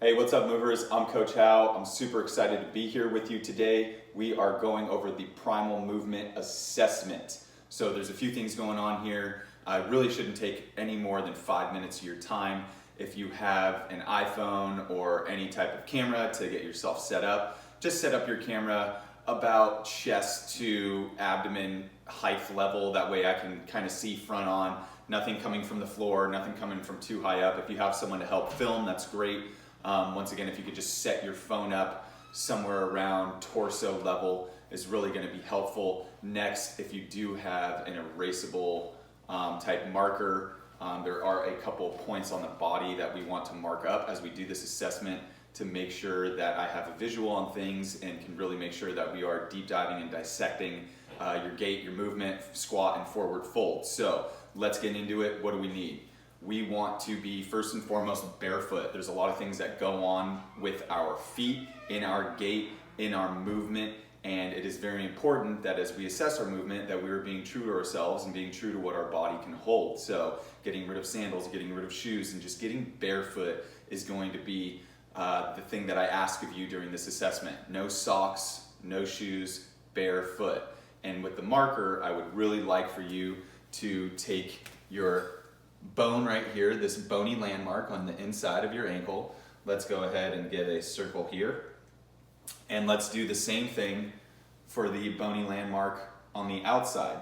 Hey, what's up, movers? I'm Coach Howe. I'm super excited to be here with you today. We are going over the Primal movement assessment. So there's a few things going on here. I really shouldn't take any more than 5 minutes of your time. If you have an iPhone or any type of camera to get yourself set up, just set up your camera about chest to abdomen height level. That way I can kind of see front on, nothing coming from the floor, nothing coming from too high up. If you have someone to help film, that's great. Once again, if you could just set your phone up somewhere around torso level is really going to be helpful. Next, if you do have an erasable type marker, there are a couple points on the body that we want to mark up as we do this assessment to make sure that I have a visual on things and can really make sure that we are deep diving and dissecting your gait, your movement, squat, and forward fold. So let's get into it. What do we need? We want to be first and foremost barefoot. There's a lot of things that go on with our feet, in our gait, in our movement, and it is very important that as we assess our movement that we are being true to ourselves and being true to what our body can hold. So getting rid of sandals, getting rid of shoes, and just getting barefoot is going to be the thing that I ask of you during this assessment. No socks, no shoes, barefoot. And with the marker, I would really like for you to take your bone right here, this bony landmark on the inside of your ankle. Let's go ahead and get a circle here. And let's do the same thing for the bony landmark on the outside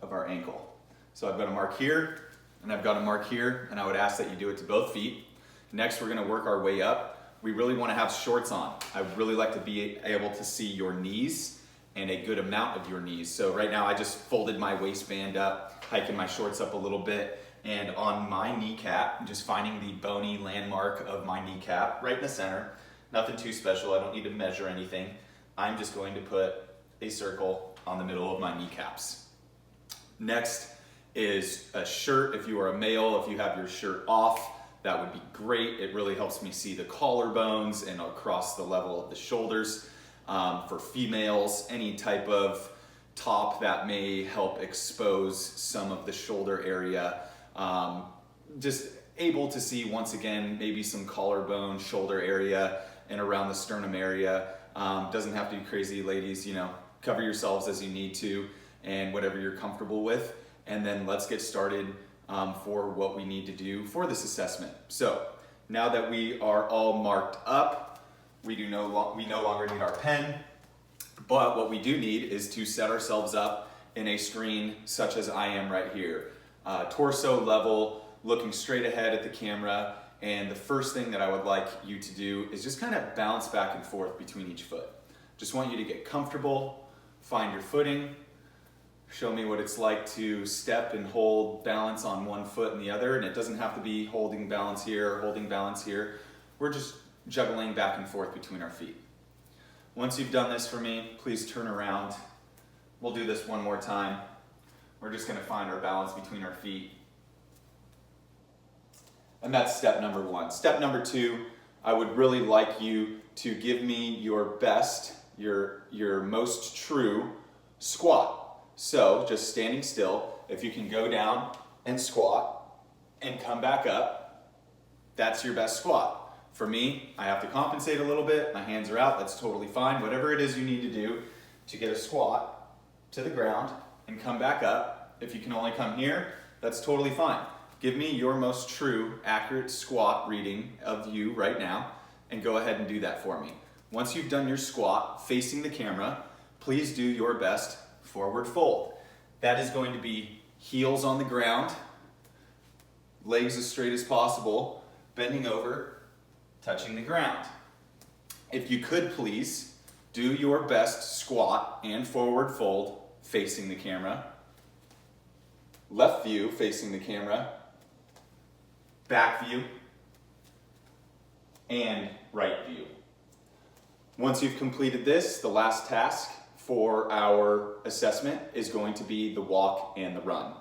of our ankle. So I've got a mark here, and I've got a mark here, and I would ask that you do it to both feet. Next, we're gonna work our way up. We really wanna have shorts on. I would really like to be able to see your knees and a good amount of your knees. So right now I just folded my waistband up, hiking my shorts up a little bit, and on my kneecap, just finding the bony landmark of my kneecap right in the center. Nothing too special, I don't need to measure anything. I'm just going to put a circle on the middle of my kneecaps. Next is a shirt. If you are a male, if you have your shirt off, that would be great. It really helps me see the collarbones and across the level of the shoulders. For females, any type of top that may help expose some of the shoulder area. Just able to see, once again, maybe some collarbone, shoulder area, and around the sternum area. Doesn't have to be crazy, ladies, cover yourselves as you need to and whatever you're comfortable with. And then let's get started for what we need to do for this assessment. So now that we are all marked up, we no longer need our pen, but what we do need is to set ourselves up in a screen such as I am right here. Torso level, looking straight ahead at the camera, and the first thing that I would like you to do is just kind of bounce back and forth between each foot. Just want you to get comfortable, find your footing, show me what it's like to step and hold balance on one foot and the other, and it doesn't have to be holding balance here or holding balance here. We're just juggling back and forth between our feet. Once you've done this for me, please turn around. We'll do this one more time. We're just gonna find our balance between our feet. And that's step number one. Step number two, I would really like you to give me your best, your most true squat. So just standing still, if you can go down and squat and come back up, that's your best squat. For me, I have to compensate a little bit. My hands are out, that's totally fine. Whatever it is you need to do to get a squat to the ground and come back up. If you can only come here, that's totally fine. Give me your most true, accurate squat reading of you right now and go ahead and do that for me. Once you've done your squat facing the camera, please do your best forward fold. That is going to be heels on the ground, legs as straight as possible, bending over, touching the ground. If you could please do your best squat and forward fold facing the camera. Left view facing the camera, back view, and right view. Once you've completed this, the last task for our assessment is going to be the walk and the run.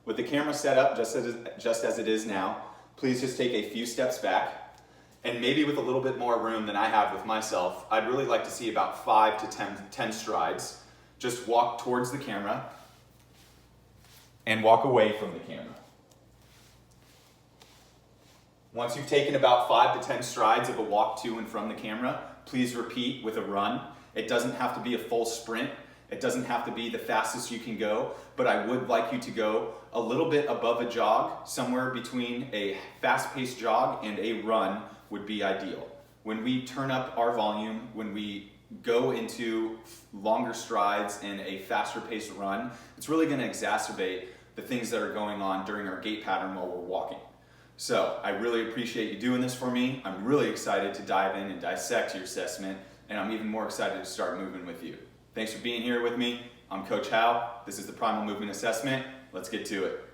With the camera set up just as it is now, please just take a few steps back, and maybe with a little bit more room than I have with myself, I'd really like to see about 5 to 10 strides. Just walk towards the camera and walk away from the camera. Once you've taken about 5 to 10 strides of a walk to and from the camera, please repeat with a run. It doesn't have to be a full sprint. It doesn't have to be the fastest you can go, but I would like you to go a little bit above a jog. Somewhere between a fast-paced jog and a run would be ideal. When we turn up our volume, when we go into longer strides and a faster paced run, it's really going to exacerbate the things that are going on during our gait pattern while we're walking. So I really appreciate you doing this for me. I'm really excited to dive in and dissect your assessment, and I'm even more excited to start moving with you. Thanks for being here with me. I'm Coach Howe. This is the Primal Movement Assessment. Let's get to it.